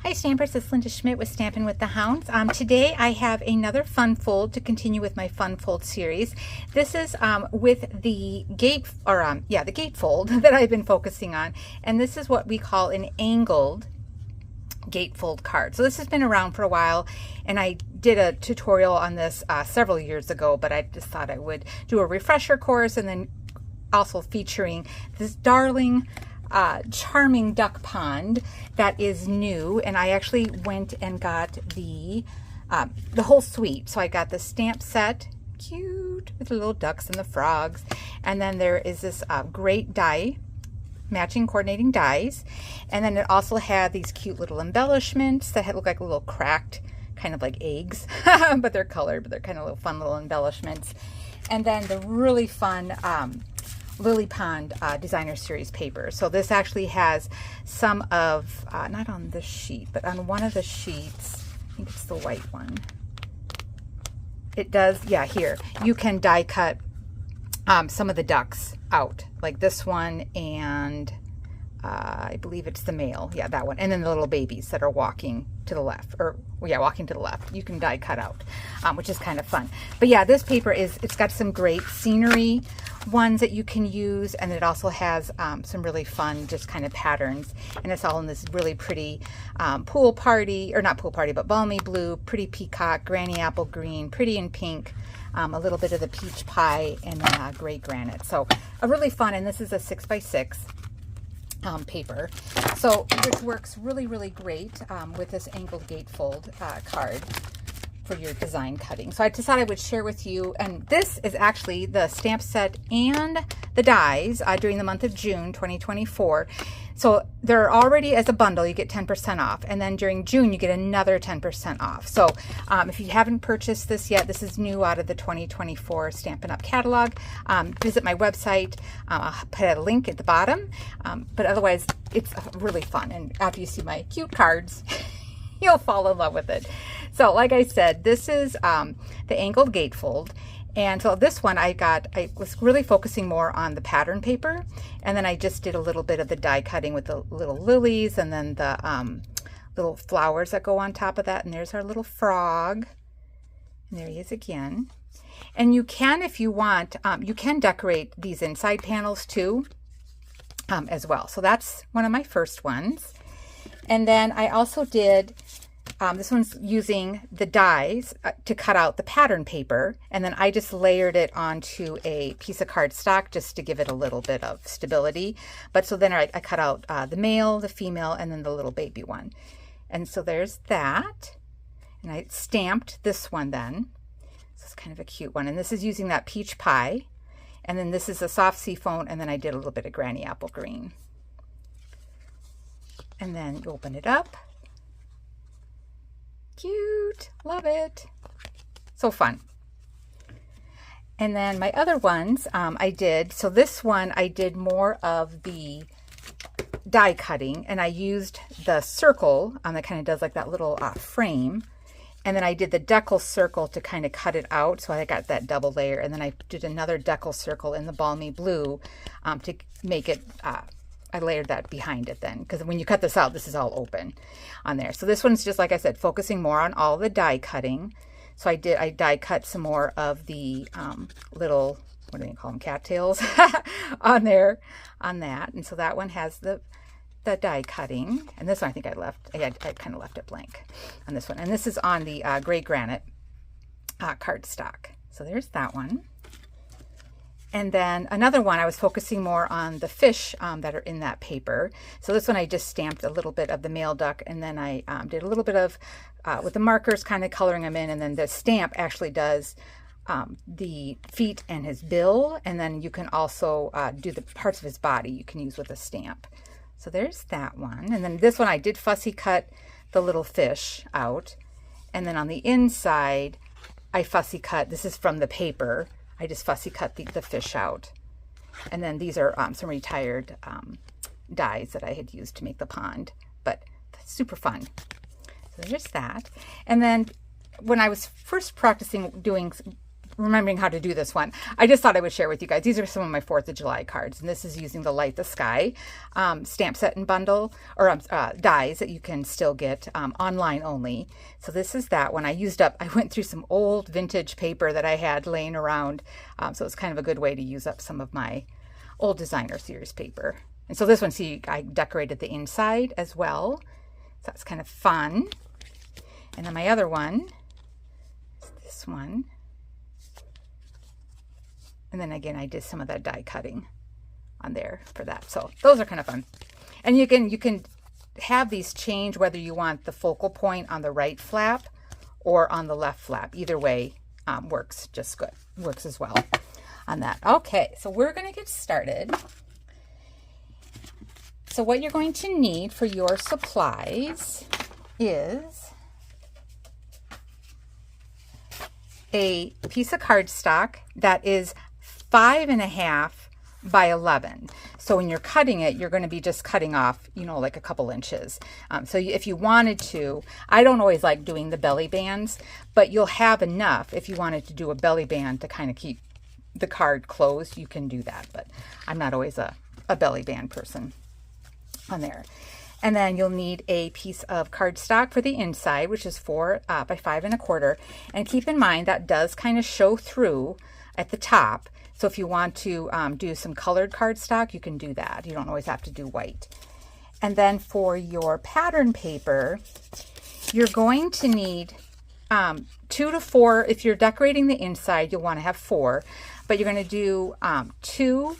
Hi Stampers, it's Linda Schmidt with Stampin' with the Hounds. Today I have another fun fold to continue with my fun fold series. This is with the Gatefold that I've been focusing on, and this is what we call an angled gatefold card. So this has been around for a while, and I did a tutorial on this several years ago, but I just thought I would do a refresher course, and then also featuring this darling charming duck pond that is new. And I actually went and got the whole suite. So I got the stamp set, cute, with the little ducks and the frogs, and then there is this great die, matching coordinating dies, and then it also had these cute little embellishments that look like little cracked, kind of like eggs, but they're colored, but they're kind of little fun little embellishments. And then the really fun Lily Pond Designer Series paper. So this actually has some of, not on this sheet, but on one of the sheets, I think it's the white one. It does, yeah, here. You can die cut some of the ducks out, like this one, and I believe it's the male, yeah, that one, and then the little babies that are walking to the left, or yeah, walking to the left. You can die cut out, which is kind of fun. But yeah, this paper it's got some great scenery ones that you can use, and it also has some really fun just kind of patterns, and it's all in this really pretty pool party, or not pool party, but balmy blue, pretty peacock, granny apple green, pretty in pink, a little bit of the peach pie, and then gray granite. So a really fun, and this is a 6x6 paper, so which works really great with this angled gatefold card for your design cutting. So I decided I would share with you, and this is actually the stamp set and the dies during the month of June 2024. So they're already as a bundle, you get 10% off, and then during June you get another 10% off. So if you haven't purchased this yet, this is new out of the 2024 Stampin' Up catalog. Visit my website. I'll put a link at the bottom, but otherwise it's really fun, and after you see my cute cards you'll fall in love with it. So like I said, this is the angled gatefold. And so this one I was really focusing more on the pattern paper, and then I just did a little bit of the die cutting with the little lilies, and then the little flowers that go on top of that. And there's our little frog, and there he is again. And you can, if you want, you can decorate these inside panels too, as well. So that's one of my first ones. And then I also did, this one's using the dies to cut out the pattern paper, and then I just layered it onto a piece of cardstock just to give it a little bit of stability. But so then I cut out the male, the female, and then the little baby one. And so there's that. And I stamped this one then. So it's kind of a cute one. And this is using that peach pie. And then this is a soft seafoam, and then I did a little bit of granny apple green. And then you open it up. Cute, love it, so fun. And then my other ones I did, so this one I did more of the die cutting, and I used the circle that kind of does like that little frame, and then I did the decal circle to kind of cut it out, so I got that double layer, and then I did another decal circle in the balmy blue to make it I layered that behind it then, because when you cut this out, this is all open on there. So this one's just, like I said, focusing more on all the die cutting. So I die cut some more of the little, what do you call them, cattails on there, on that. And so that one has the die cutting. And this one I think I kind of left it blank on this one. And this is on the gray granite cardstock. So there's that one. And then another one, I was focusing more on the fish that are in that paper. So this one I just stamped a little bit of the male duck, and then I did a little bit of, with the markers, kind of coloring them in, and then the stamp actually does the feet and his bill, and then you can also do the parts of his body you can use with a stamp. So there's that one. And then this one I did fussy cut the little fish out, and then on the inside I fussy cut, this is from the paper, I just fussy cut the fish out. And then these are some retired dies that I had used to make the pond, but super fun. So there's that. And then when I was first practicing doing remembering how to do this one. I just thought I would share with you guys. These are some of my 4th of July cards, and this is using the Light the Sky stamp set and bundle, or dies that you can still get online only. So this is that one. I went through some old vintage paper that I had laying around, so it's kind of a good way to use up some of my old designer series paper. And so this one, see, I decorated the inside as well, so that's kind of fun. And then my other one is this one. And then again, I did some of that die cutting on there for that. So those are kind of fun. And you can have these change whether you want the focal point on the right flap or on the left flap. Either way works just good. Works as well on that. Okay, so we're going to get started. So what you're going to need for your supplies is a piece of cardstock that is 5.5 by 11. So when you're cutting it, you're going to be just cutting off, you know, like a couple inches. So if you wanted to, I don't always like doing the belly bands, but you'll have enough if you wanted to do a belly band to kind of keep the card closed. You can do that, but I'm not always a belly band person on there. And then you'll need a piece of cardstock for the inside, which is 4 by 5.25. And keep in mind that does kind of show through at the top. So if you want to do some colored cardstock, you can do that. You don't always have to do white. And then for your pattern paper, you're going to need 2 to 4. If you're decorating the inside, you'll want to have 4, but you're going to do 2,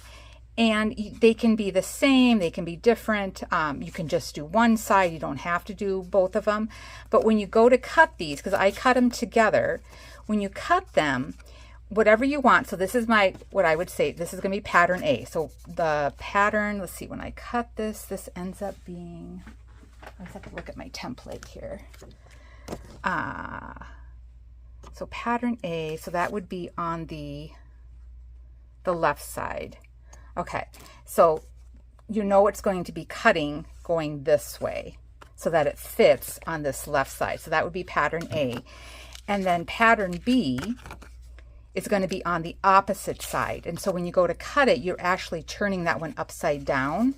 and they can be the same, they can be different. You can just do one side, you don't have to do both of them. But when you go to cut these, because I cut them together, when you cut them, whatever you want, so this is what I would say, this is going to be pattern A. So the pattern, let's see, when I cut this ends up being, let's have to look at my template here. So pattern A, so that would be on the left side. Okay, so you know it's going to be cutting going this way so that it fits on this left side. So that would be pattern A. And then pattern B is going to be on the opposite side. And so when you go to cut it, you're actually turning that one upside down,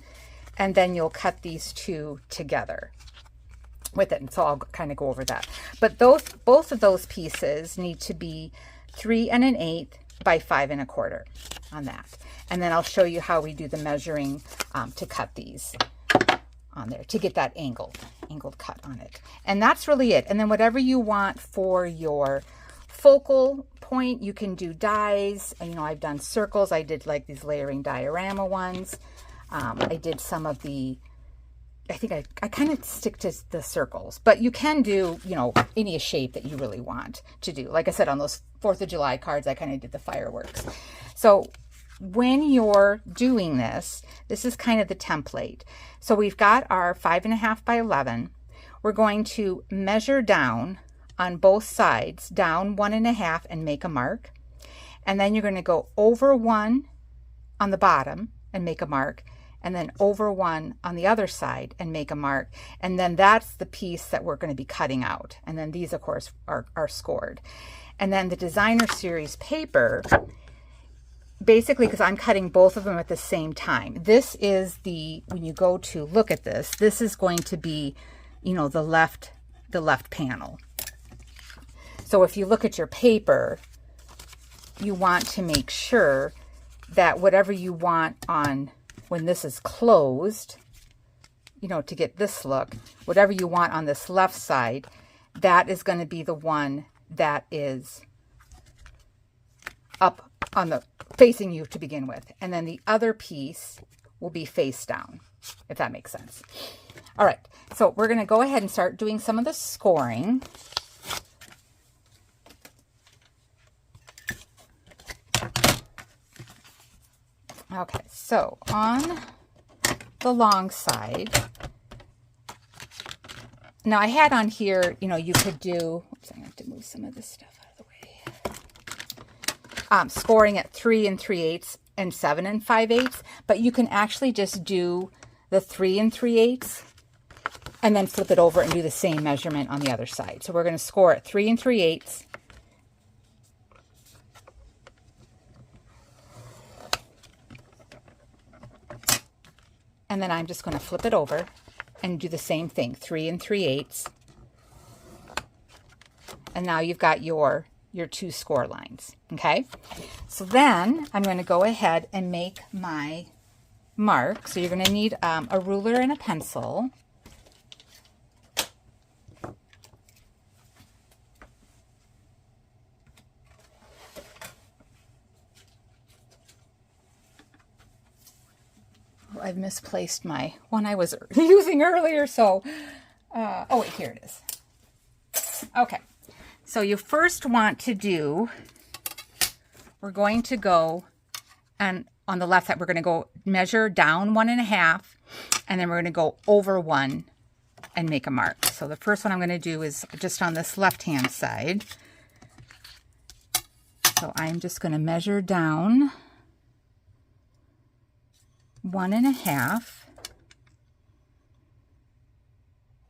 and then you'll cut these two together with it. And so I'll kind of go over that. But both of those pieces need to be 3 1/8 by 5.25 on that. And then I'll show you how we do the measuring to cut these on there to get that angled cut on it. And that's really it. And then whatever you want for your focal point, you can do dies. You know, I've done circles. I did like these layering diorama ones. I did some of the, I think I kind of stick to the circles, but you can do, you know, any shape that you really want to do. Like I said, on those 4th of July cards, I kind of did the fireworks. So when you're doing this is kind of the template. So we've got our 5.5 by 11. We're going to measure down on both sides, down 1.5 and make a mark. And then you're going to go over 1 on the bottom and make a mark, and then over 1 on the other side and make a mark. And then that's the piece that we're going to be cutting out. And then these, of course, are scored. And then the designer series paper, basically, because I'm cutting both of them at the same time, this is when you go to look at this is going to be, you know, the left panel. So if you look at your paper, you want to make sure that whatever you want on when this is closed, you know, to get this look, whatever you want on this left side, that is going to be the one that is up on the facing you to begin with. And then the other piece will be face down, if that makes sense. All right, so we're going to go ahead and start doing some of the scoring. Okay, so on the long side, now I had on here, you know, you could do, oops, I'm going to have to move some of this stuff out of the way. Scoring at 3 3/8 and 7 5/8, but you can actually just do the 3 3/8 and then flip it over and do the same measurement on the other side. So we're going to score at 3 3/8 And then I'm just going to flip it over and do the same thing, 3 3/8. And now you've got your 2 score lines, okay? So then I'm going to go ahead and make my mark. So you're going to need a ruler and a pencil. I've misplaced my one I was using earlier, so oh wait, here it is. Okay, so you first want to do, we're going to go, and on the left side we're going to go measure down 1 1/2, and then we're going to go over 1 and make a mark. So the first one I'm going to do is just on this left hand side. So I'm just going to measure down 1 1/2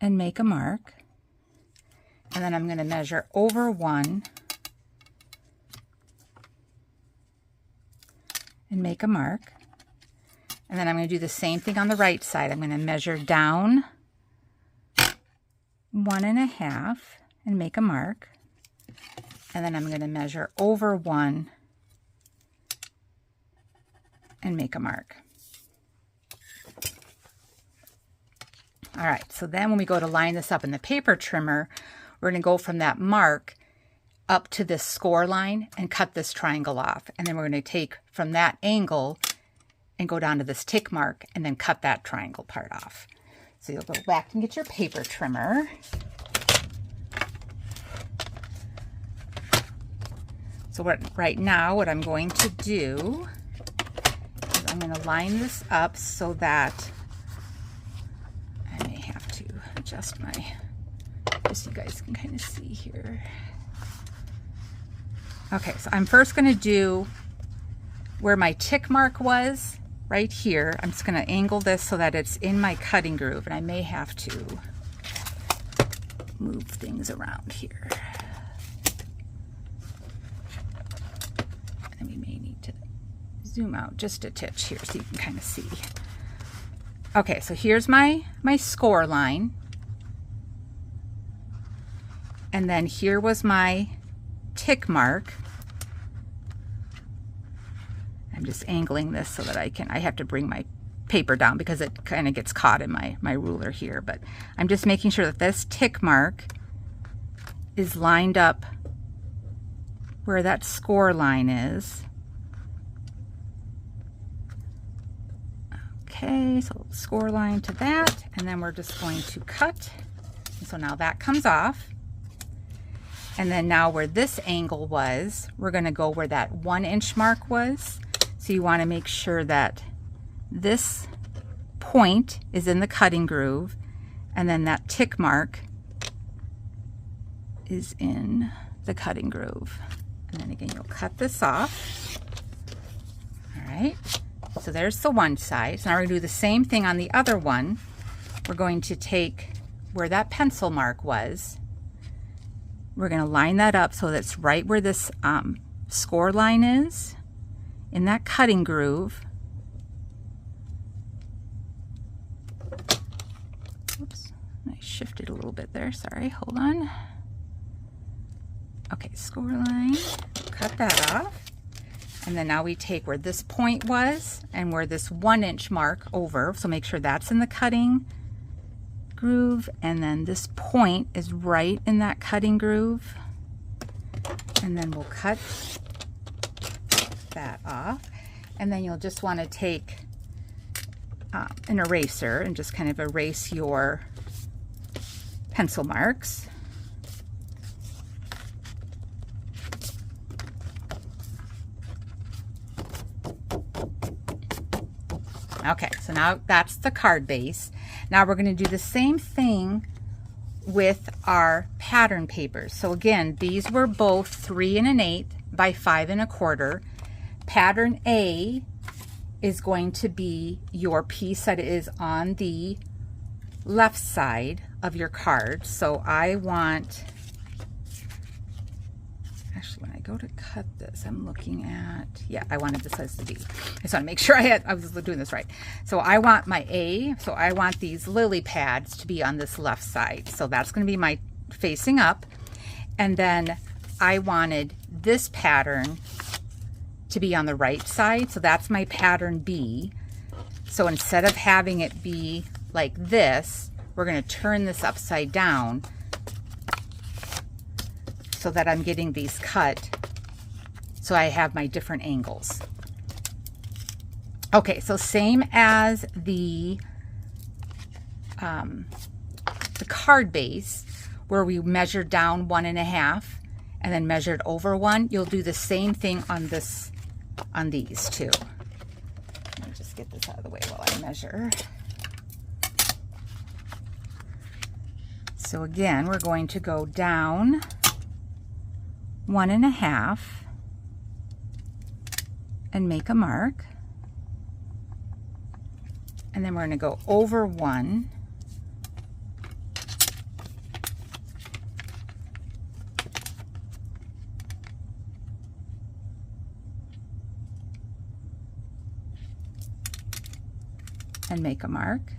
and make a mark. And then I'm going to measure over 1 and make a mark. And then I'm going to do the same thing on the right side. I'm going to measure down 1 1/2 and make a mark. And then I'm going to measure over 1 and make a mark. All right, so then when we go to line this up in the paper trimmer, we're going to go from that mark up to this score line and cut this triangle off. And then we're going to take from that angle and go down to this tick mark and then cut that triangle part off. So you'll go back and get your paper trimmer. So right now what I'm going to do is I'm going to line this up so that I may have to adjust my, just so you guys can kind of see here. Okay, so I'm first going to do where my tick mark was, right here. I'm just going to angle this so that it's in my cutting groove, and I may have to move things around here. And we may need to zoom out just a titch here so you can kind of see. Okay, so here's my score line. And then here was my tick mark. I'm just angling this so that I have to bring my paper down because it kind of gets caught in my ruler here. But I'm just making sure that this tick mark is lined up where that score line is. Okay, so score line to that, and then we're just going to cut. And so now that comes off. And then now where this angle was, we're going to go where that 1 inch mark was. So you want to make sure that this point is in the cutting groove, and then that tick mark is in the cutting groove. And then again, you'll cut this off. All right. So there's the one side. So now we're going to do the same thing on the other one. We're going to take where that pencil mark was. We're going to line that up so that's right where this score line is, in that cutting groove. Oops, I shifted a little bit there. Sorry, hold on. Okay, score line, cut that off. And then now we take where this point was and where this 1 inch mark over. So make sure that's in the cutting groove. And then this point is right in that cutting groove. And then we'll cut that off. And then you'll just want to take an eraser and just kind of erase your pencil marks. Okay, so now that's the card base. Now we're going to do the same thing with our pattern papers. So again, these were both 3 1/8 by 5 1/4. Pattern A is going to be your piece that is on the left side of your card. So I want Actually, when I go to cut this, I'm looking at, yeah, I wanted this as the B. I just want to make sure I was doing this right. So I want my A, so I want these lily pads to be on this left side. So that's going to be my facing up. And then I wanted this pattern to be on the right side. So that's my pattern B. So instead of having it be like this, we're going to turn this upside down so that I'm getting these cut so I have my different angles. Okay, so same as the card base where we measured down 1.5 and then measured over 1, you'll do the same thing on this, on these too. Let me just get this out of the way while I measure. So again, we're going to go down 1.5 and make a mark. And then we're going to go over 1. And make a mark.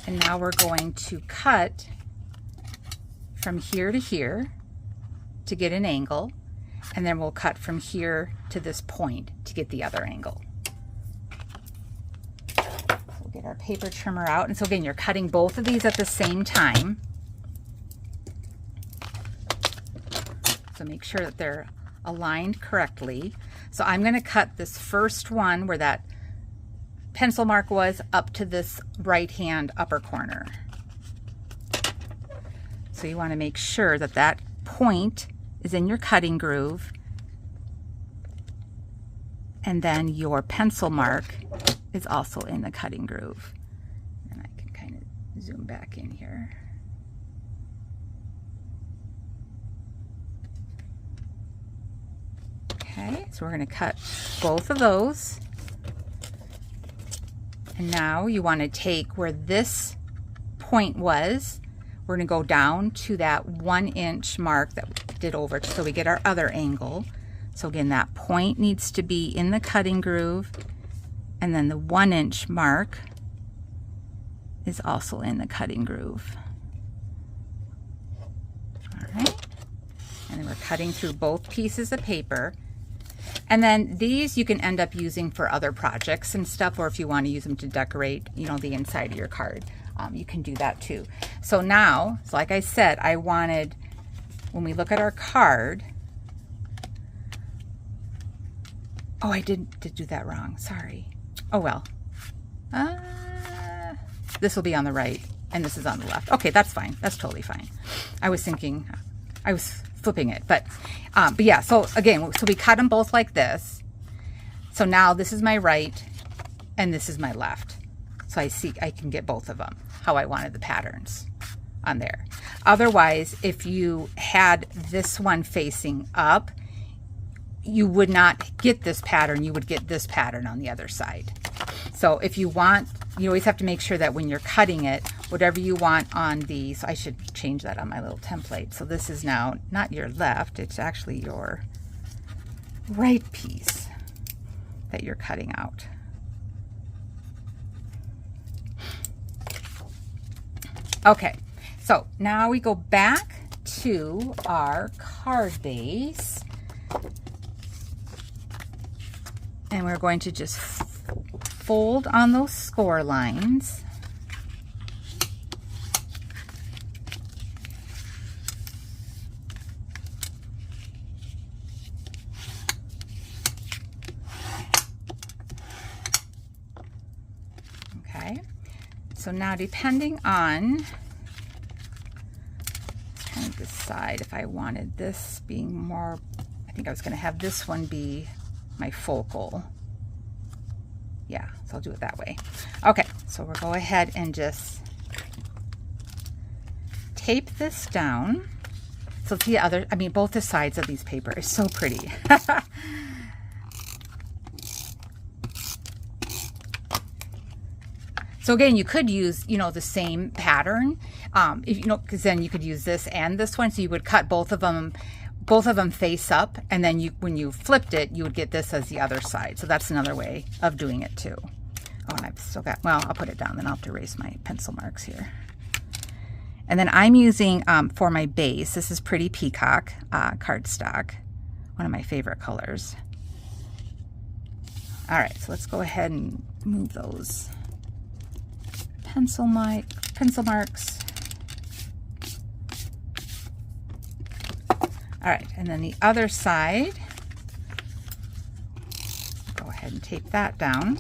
And now we're going to cut from here to here to get an angle, and then we'll cut from here to this point to get the other angle. So we'll get our paper trimmer out, and so again, you're cutting both of these at the same time. So make sure that they're aligned correctly. So I'm going to cut this first one where that pencil mark was up to this right hand upper corner. So you want to make sure that that point is in your cutting groove, and then your pencil mark is also in the cutting groove. And I can kind of zoom back in here. Okay, so we're going to cut both of those. And now you want to take where this point was, we're going to go down to that 1 inch mark that we did over so we get our other angle. So again, that point needs to be in the cutting groove, and then the 1 inch mark is also in the cutting groove. All right, and then we're cutting through both pieces of paper. And then these you can end up using for other projects and stuff, or if you want to use them to decorate, you know, the inside of your card, you can do that too. So now, so like I said, I wanted, when we look at our card, oh, I did do that wrong, sorry. Oh well, this will be on the right and this is on the left. Okay, that's fine, that's totally fine. I was thinking, I was flipping it, but yeah, so again, so we cut them both like this. So now this is my right and this is my left. So I see I can get both of them, how I wanted the patterns on there. Otherwise, if you had this one facing up, you would not get this pattern, you would get this pattern on the other side. So if you want, you always have to make sure that when you're cutting it, whatever you want on the, so I should change that on my little template. So this is now not your left, it's actually your right piece that you're cutting out. Okay, so now we go back to our card base, and we're going to just fold on those score lines. Okay, so now depending on, trying to decide if I wanted this being more, I think I was going to have this one be my focal. Yeah, so I'll do it that way. Okay, so we'll go ahead and just tape this down. So the other, I mean, both the sides of these paper is so pretty. So again, you could use, you know, the same pattern, if you know, because then you could use this and this one. So you would cut both of them face up, and then when you flipped it, you would get this as the other side. So that's another way of doing it too. Oh, and I've still got, well, I'll put it down, then I'll have to erase my pencil marks here. And then I'm using, for my base, this is Pretty Peacock cardstock, one of my favorite colors. All right, so let's go ahead and move those pencil marks. All right, and then the other side, go ahead and tape that down.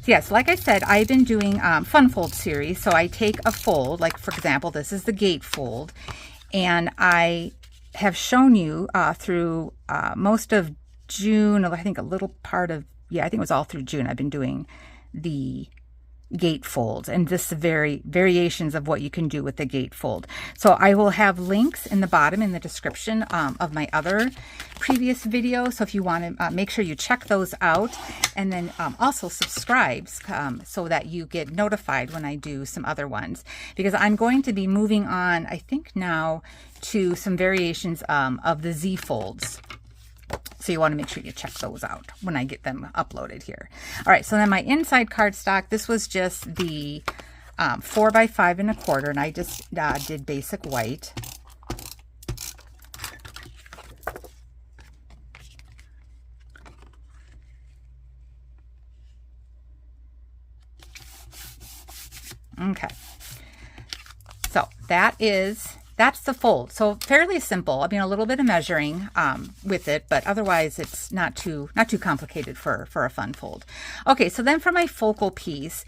So yes, like I said, I've been doing fun fold series. So I take a fold, like for example, this is the Gatefold, and I have shown you through most of June, I think a little part of, yeah, I think it was all through June, I've been doing the Gatefolds, and this variations of what you can do with the Gatefold. So I will have links in the bottom in the description of my other previous videos. So if you want to make sure you check those out, and then also subscribe so that you get notified when I do some other ones, because I'm going to be moving on, I think now, to some variations of the Z folds. So you want to make sure you check those out when I get them uploaded here. All right, so then my inside cardstock, this was just the 4 by 5 1/4, and I just did basic white. Okay, so that's the fold. So fairly simple. I mean, a little bit of measuring with it, but otherwise it's not too complicated for a fun fold. Okay, so then for my focal piece,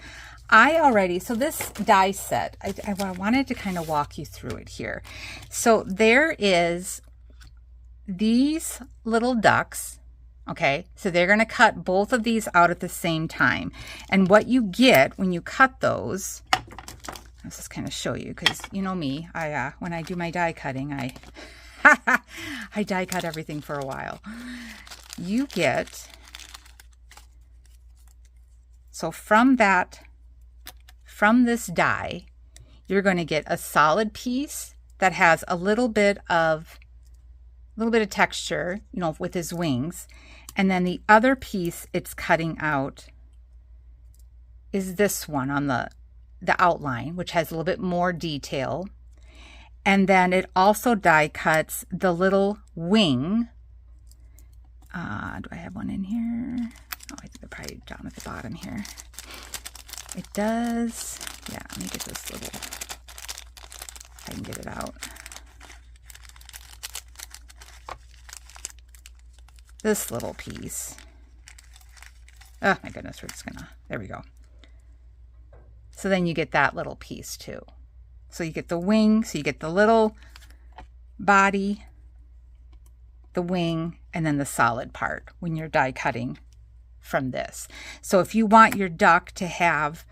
so this die set, I wanted to kind of walk you through it here. So there is these little ducks. Okay, so they're going to cut both of these out at the same time. And what you get when you cut those, let's just kind of show you, because you know me, when I do my die cutting, I die cut everything for a while. You get, so from this die, you're going to get a solid piece that has a little bit of texture, you know, with his wings. And then the other piece it's cutting out is this one on the outline, which has a little bit more detail. And then it also die cuts the little wing. Do I have one in here? Oh, I think they're probably down at the bottom here. It does. Yeah, let me get this little, if I can get it out. This little piece. Oh my goodness, we're just gonna, there we go. So then you get that little piece too. So you get the wing, so you get the little body, the wing, and then the solid part when you're die cutting from this. So if you want your duck to have,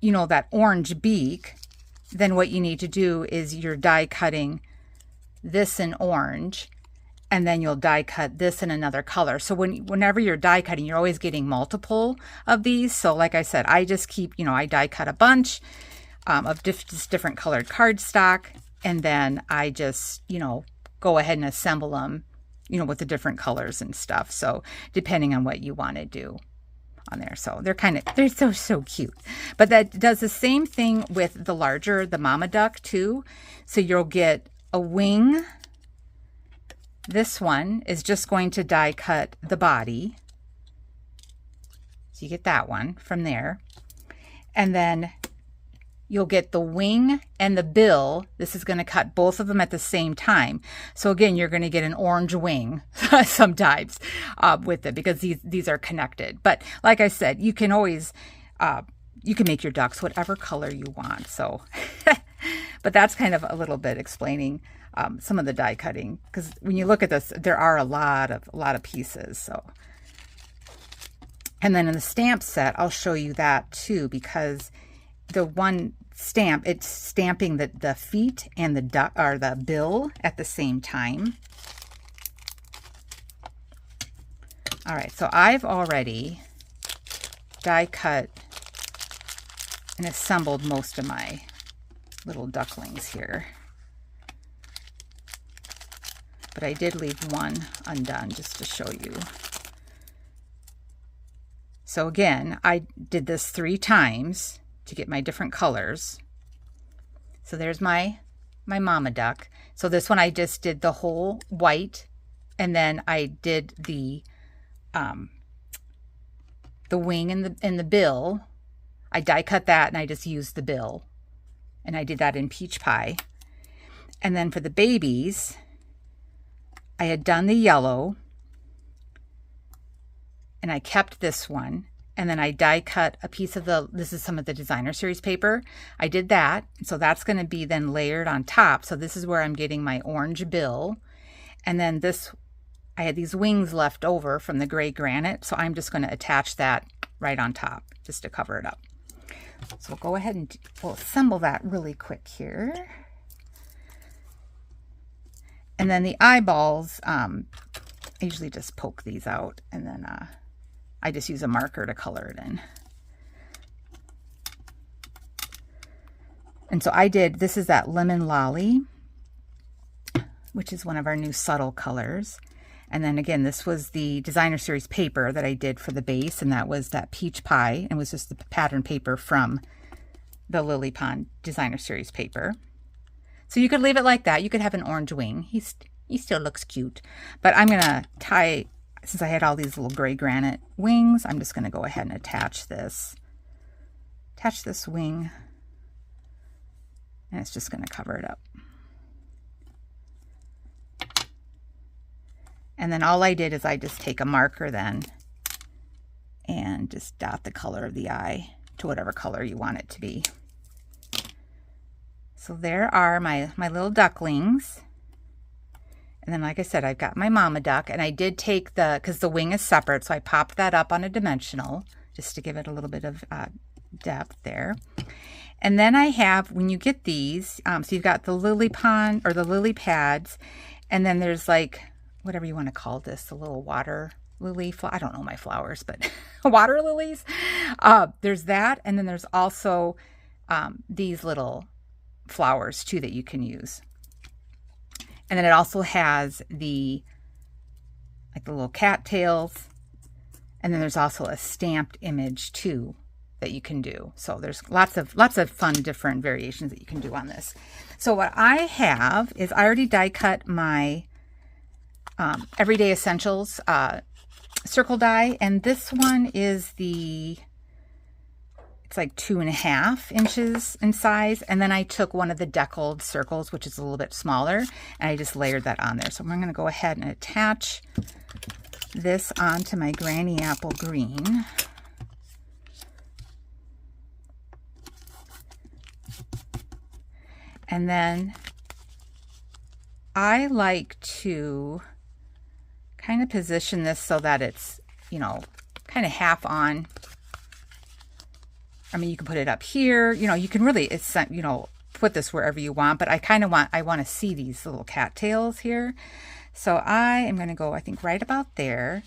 you know, that orange beak, then what you need to do is you're die cutting this in orange, and then you'll die cut this in another color. So whenever you're die cutting, you're always getting multiple of these. So like I said, I just keep, you know, I die cut a bunch of just different colored cardstock, and then I just, you know, go ahead and assemble them, you know, with the different colors and stuff. So depending on what you want to do on there. So they're so cute. But that does the same thing with the larger, the mama duck too. So you'll get a wing. This one is just going to die cut the body. So you get that one from there. And then you'll get the wing and the bill. This is going to cut both of them at the same time. So again, you're going to get an orange wing sometimes with it, because these are connected. But like I said, you can always, you can make your ducks whatever color you want. So, but that's kind of a little bit explaining some of the die cutting, because when you look at this, there are a lot of pieces. So, and then in the stamp set, I'll show you that too, because the one stamp, it's stamping the feet and the duck, or the bill, at the same time. All right, so I've already die cut and assembled most of my little ducklings here. But I did leave one undone just to show you. So again, I did this 3 times to get my different colors. So there's my mama duck. So this one I just did the whole white, and then I did the wing and the bill. I die cut that, and I just used the bill, and I did that in peach pie. And then for the babies, I had done the yellow, and I kept this one, and then I die cut a piece of this is some of the designer series paper. I did that, so that's going to be then layered on top. So this is where I'm getting my orange bill, and then this, I had these wings left over from the gray granite, so I'm just going to attach that right on top just to cover it up. So we'll go ahead and we'll assemble that really quick here. And then the eyeballs, I usually just poke these out, and then I just use a marker to color it in. And so I did, this is that Lemon Lolly, which is one of our new subtle colors. And then again, this was the designer series paper that I did for the base, and that was that peach pie, and was just the pattern paper from the Lily Pond designer series paper. So you could leave it like that. You could have an orange wing. He still looks cute. But I'm going to tie, since I had all these little gray granite wings, I'm just going to go ahead and attach this wing. And it's just going to cover it up. And then all I did is I just take a marker then and just dot the color of the eye to whatever color you want it to be. So there are my little ducklings. And then, like I said, I've got my mama duck, and I did take because the wing is separate, so I popped that up on a dimensional just to give it a little bit of depth there. And then I have, when you get these, so you've got the lily pond, or the lily pads, and then there's like, whatever you want to call this, the little water lily, I don't know my flowers, but water lilies. There's that, and then there's also these little flowers too that you can use. And then it also has the little cattails, and then there's also a stamped image too that you can do. So there's lots of fun different variations that you can do on this. So what I have is I already die cut my Everyday Essentials circle die, and this one is it's like 2.5 inches in size, and then I took one of the deckled circles, which is a little bit smaller, and I just layered that on there. So I'm going to go ahead and attach this onto my Granny Apple Green. And then I like to kind of position this so that it's, kind of half on. I mean, you can put it up here, you can really, put this wherever you want, but I want to see these little cattails here. So I am going to go, I think, right about there.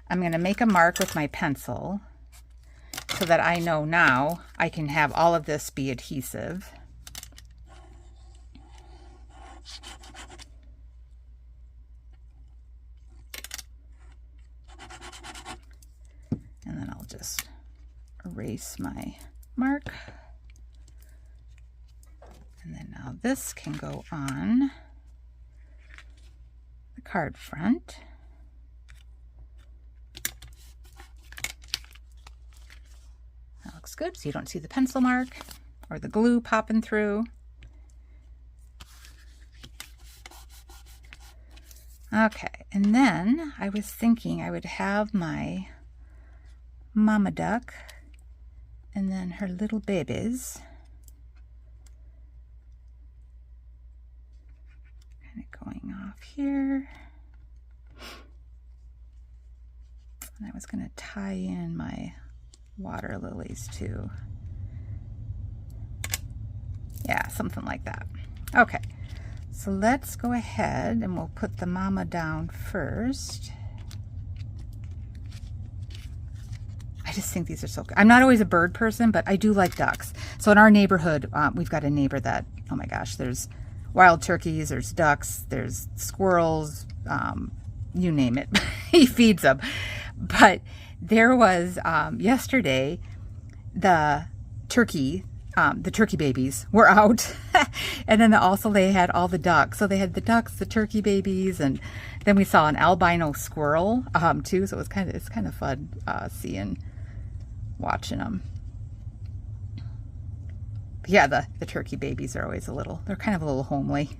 I'm going to make a mark with my pencil so that I know now I can have all of this be adhesive. And then I'll just erase my mark. And then now this can go on the card front. That looks good, so you don't see the pencil mark or the glue popping through. Okay, and then I was thinking I would have my mama duck and then her little babies kind of going off here. And I was going to tie in my water lilies too. Yeah, something like that. Okay, so let's go ahead and we'll put the mama down first. I just think these are so good. I'm not always a bird person, but I do like ducks. So in our neighborhood, we've got a neighbor that, oh my gosh, there's wild turkeys, there's ducks, there's squirrels, you name it. He feeds them. But there was yesterday, the turkey babies were out. And then also they had all the ducks. So they had the ducks, the turkey babies, and then we saw an albino squirrel too. So it's kind of fun watching them. But yeah, the turkey babies are always they're kind of a little homely,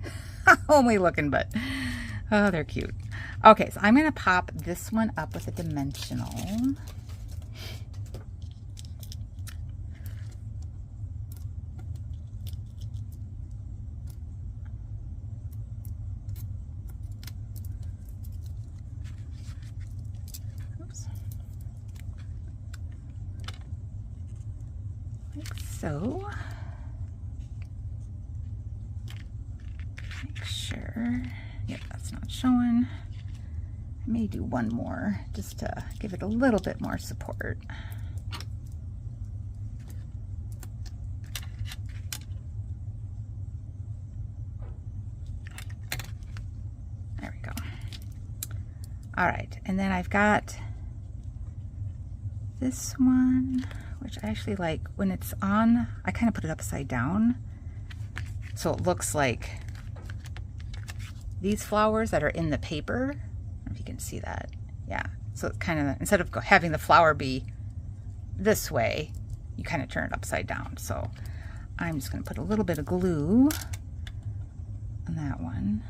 homely looking, but oh, they're cute. Okay, so I'm gonna pop this one up with a dimensional. So, make sure, yep, that's not showing. I may do one more just to give it a little bit more support. There we go. All right, and then I've got this one, which I actually like when it's on. I kind of put it upside down so it looks like these flowers that are in the paper. I don't know if you can see that. Yeah, so it's kind of, instead of having the flower be this way, you kind of turn it upside down. So I'm just going to put a little bit of glue on that one.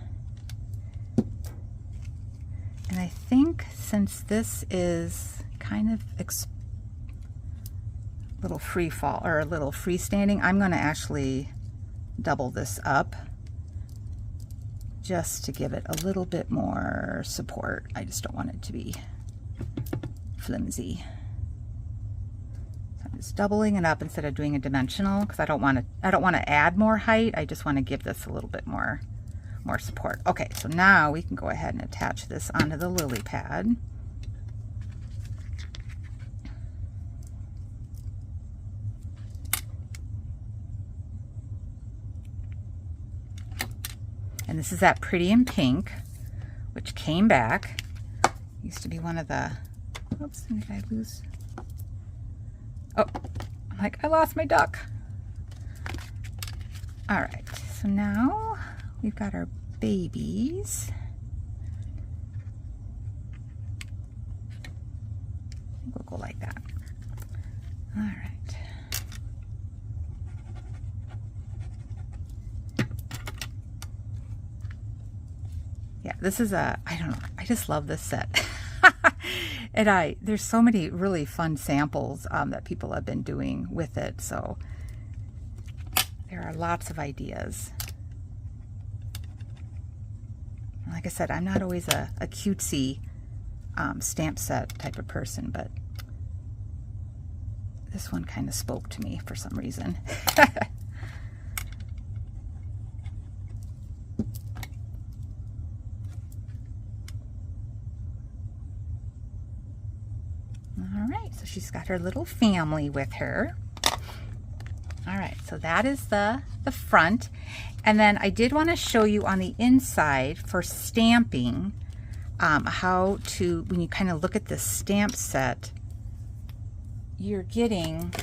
And I think since this is kind of little free fall or a little freestanding, I'm going to actually double this up just to give it a little bit more support. I just don't want it to be flimsy. So I'm just doubling it up instead of doing a dimensional because I don't want to add more height. I just want to give this a little bit more support. Okay, so now we can go ahead and attach this onto the lily pad. And this is that Pretty in Pink, which came back. Used to be one of the, oops, did I lose? Oh, I'm like, I lost my duck. All right, so now we've got our babies. I think we'll go like that. All right. Yeah, this is I don't know, I just love this set. And there's so many really fun samples that people have been doing with it, so there are lots of ideas. Like I said, I'm not always a cutesy stamp set type of person, but this one kind of spoke to me for some reason. So she's got her little family with her. All right, so that is the front. And then I did want to show you on the inside for stamping how to, when you kind of look at this stamp set, you're getting,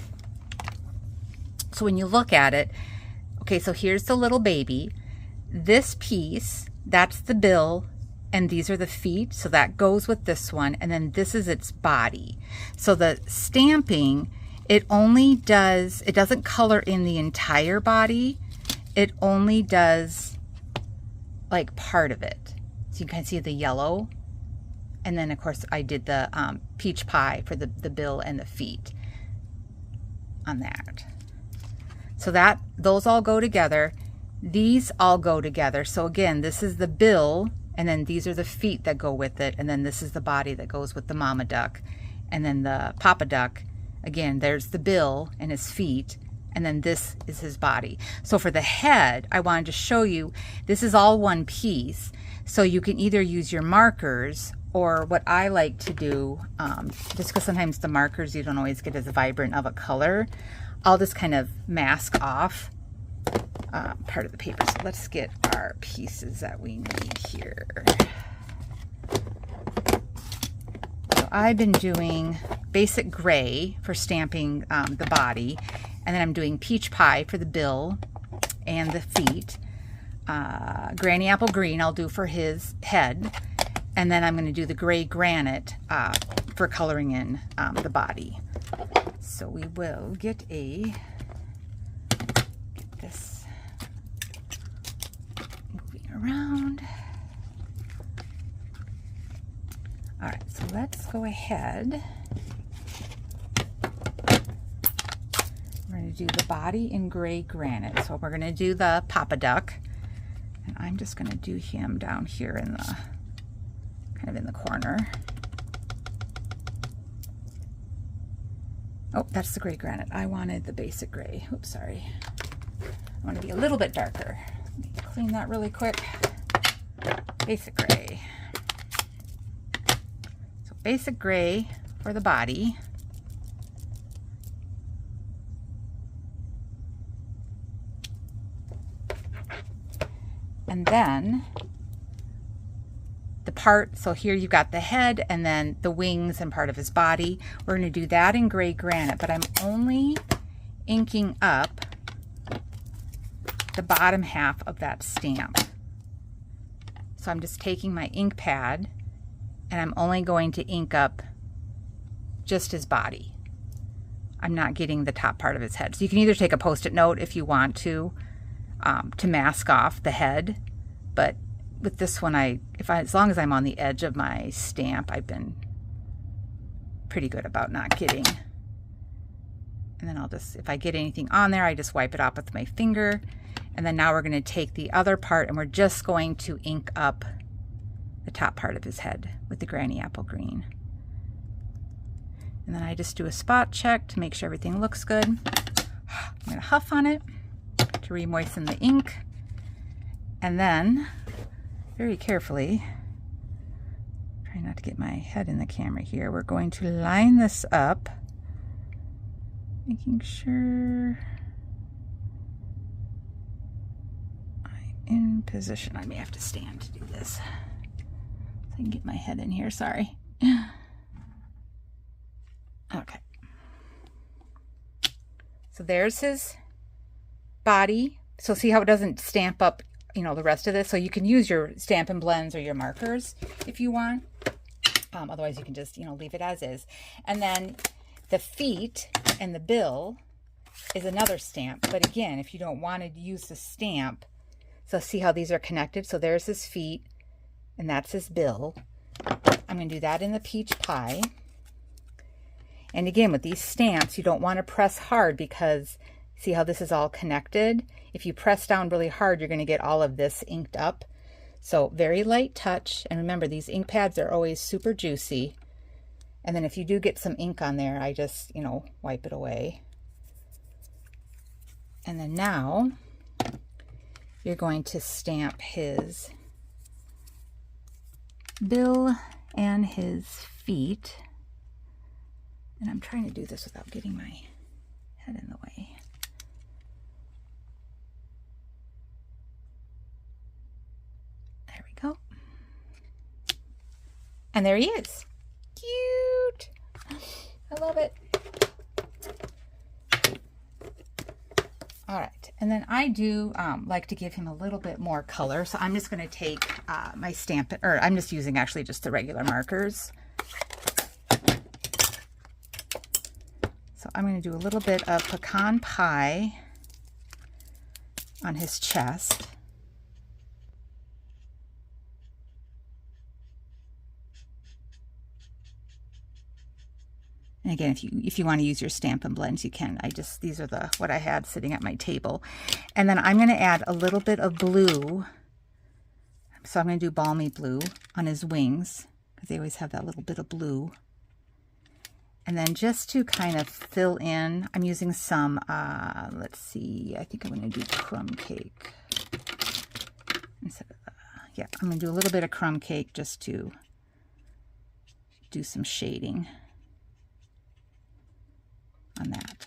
so when you look at it, okay, so here's the little baby. This piece, that's the bill, and these are the feet, so that goes with this one, and then this is its body. So the stamping, it doesn't color in the entire body, it only does like part of it. So you can see the yellow, and then of course I did the peach pie for the bill and the feet on that. So those all go together, these all go together. So again, this is the bill, and then these are the feet that go with it, and then this is the body that goes with the mama duck. And then the papa duck, again, there's the bill and his feet, and then this is his body. So for the head, I wanted to show you, this is all one piece. So you can either use your markers, or what I like to do, just because sometimes the markers you don't always get as vibrant of a color, I'll just kind of mask off part of the paper. So let's get our pieces that we need here. So I've been doing basic gray for stamping the body, and then I'm doing peach pie for the bill and the feet. Granny apple green I'll do for his head, and then I'm going to do the gray granite for coloring in the body. So we will get this moving around. All right, so let's go ahead. We're going to do the body in gray granite. So we're going to do the Papa Duck, and I'm just going to do him down here in the kind of in the corner. Oh, that's the gray granite. I wanted the basic gray. Oops, sorry. I want to be a little bit darker. Let me clean that really quick. Basic gray. So basic gray for the body. And then the part, so here you've got the head and then the wings and part of his body. We're going to do that in gray granite, but I'm only inking up the bottom half of that stamp. So I'm just taking my ink pad and I'm only going to ink up just his body. I'm not getting the top part of his head. So you can either take a Post-it note if you want to mask off the head, but with this one, as long as I'm on the edge of my stamp, I've been pretty good about not getting. And then I'll just, if I get anything on there, I just wipe it off with my finger. And then now we're going to take the other part and we're just going to ink up the top part of his head with the Granny Apple Green. And then I just do a spot check to make sure everything looks good. I'm going to huff on it to re-moisten the ink. And then very carefully, try not to get my head in the camera here, we're going to line this up, making sure I'm in position. I may have to stand to do this so I can get my head in here, sorry. Okay. So there's his body. So see how it doesn't stamp up, you know, the rest of this. So you can use your Stampin' Blends or your markers if you want. Otherwise you can just, you know, leave it as is. And then the feet and the bill is another stamp. But again, if you don't want to use the stamp, so see how these are connected. So there's his feet and that's his bill. I'm going to do that in the peach pie. And again, with these stamps, you don't want to press hard because see how this is all connected? If you press down really hard, you're going to get all of this inked up. So very light touch. And remember, these ink pads are always super juicy. And then if you do get some ink on there, I just, you know, wipe it away. And then now you're going to stamp his bill and his feet. And I'm trying to do this without getting my head in the way. There we go. And there he is. Cute. I love it. All right. And then I do like to give him a little bit more color. So I'm just going to take my Stampin', or I'm just using actually just the regular markers. So I'm going to do a little bit of pecan pie on his chest. And again, if you want to use your Stampin' Blends, you can. These are what I had sitting at my table. And then I'm going to add a little bit of blue. So I'm going to do balmy blue on his wings because they always have that little bit of blue. And then just to kind of fill in, I'm using some, let's see, I think I'm going to do crumb cake. Instead of, yeah, I'm going to do a little bit of crumb cake just to do some shading on that.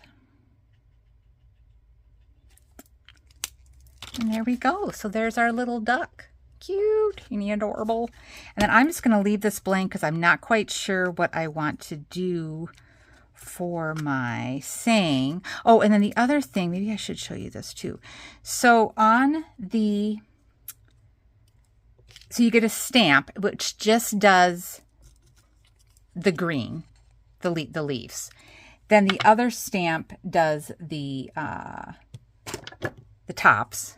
And there we go. So there's our little duck. Cute. Isn't he adorable? And then I'm just going to leave this blank because I'm not quite sure what I want to do for my saying. Oh, and then the other thing, maybe I should show you this too. So on the, so you get a stamp which just does the green, the leaves. Then the other stamp does the tops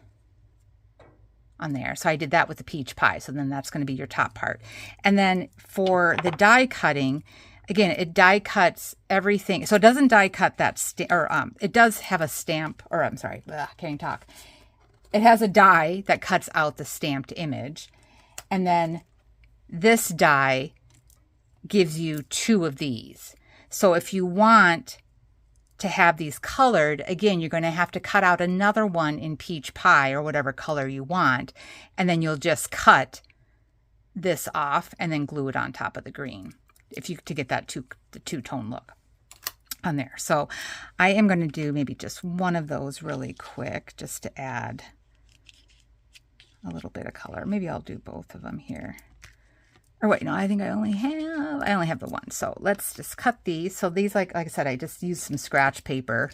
on there. So I did that with the peach pie. So then that's going to be your top part. And then for the die cutting, again, it die cuts everything. So it doesn't die cut that, it does have a stamp, or I'm sorry, can't even talk. It has a die that cuts out the stamped image. And then this die gives you 2 of these. So if you want to have these colored, again, you're going to have to cut out another one in peach pie or whatever color you want. And then you'll just cut this off and then glue it on top of the green to get that the two-tone look on there. So I am going to do maybe just one of those really quick just to add a little bit of color. Maybe I'll do both of them here. Or wait, no, I think I only have the one. So let's just cut these. So these, like I said, I just used some scratch paper.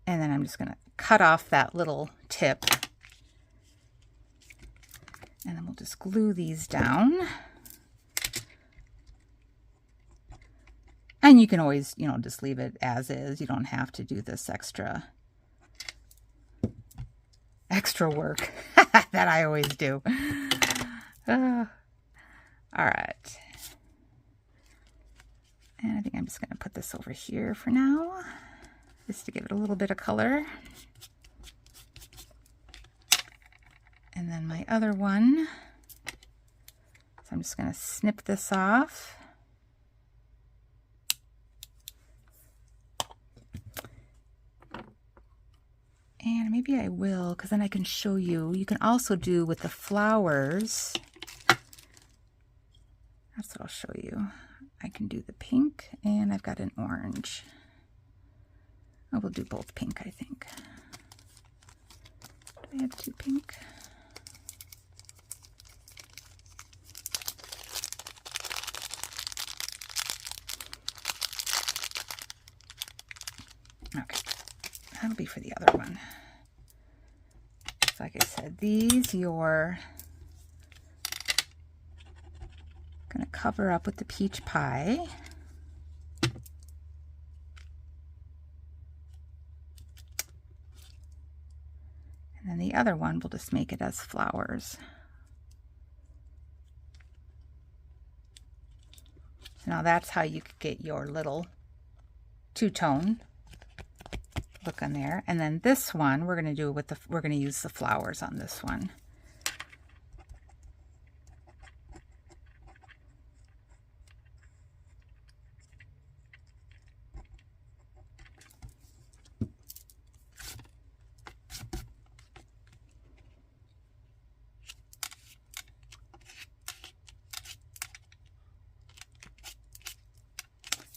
And then I'm just going to cut off that little tip. And then we'll just glue these down. And you can always, just leave it as is. You don't have to do this extra work that I always do. All right. And I think I'm just going to put this over here for now, just to give it a little bit of color. And then my other one, so I'm just going to snip this off. And maybe I will, because then I can show you. You can also do with the flowers. That's what I'll show you. I can do the pink, and I've got an orange. I will do both pink, I think. Do I have 2 pink? Okay, that'll be for the other one. So like I said, these you're going to cover up with the peach pie. And then the other one, we'll just make it as flowers. So now that's how you could get your little two-tone look on there. And then this one we're going to do with we're going to use the flowers on this one.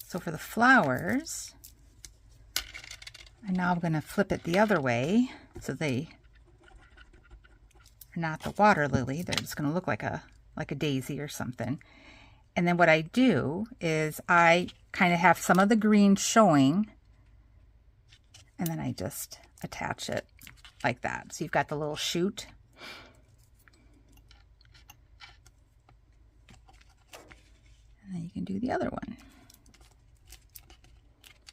So for the flowers, and now I'm going to flip it the other way so they are not the water lily. They're just going to look like a daisy or something. And then what I do is I kind of have some of the green showing, and then I just attach it like that. So you've got the little shoot. And then you can do the other one.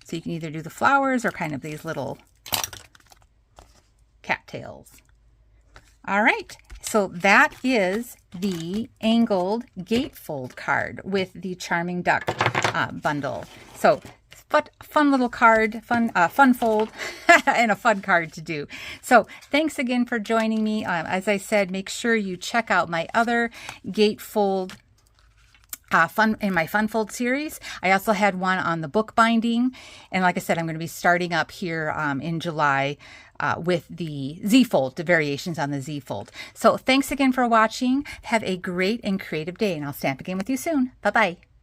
So you can either do the flowers or kind of these little cattails. All right, so that is the Angled Gatefold card with the Charming Duck bundle. So fun little card, fun fold, and a fun card to do. So thanks again for joining me. As I said, make sure you check out my other Gatefold in my fun fold series. I also had one on the book binding, and like I said, I'm going to be starting up here in July with the Z fold, the variations on the Z fold. So thanks again for watching. Have a great and creative day, and I'll stamp again with you soon. Bye bye.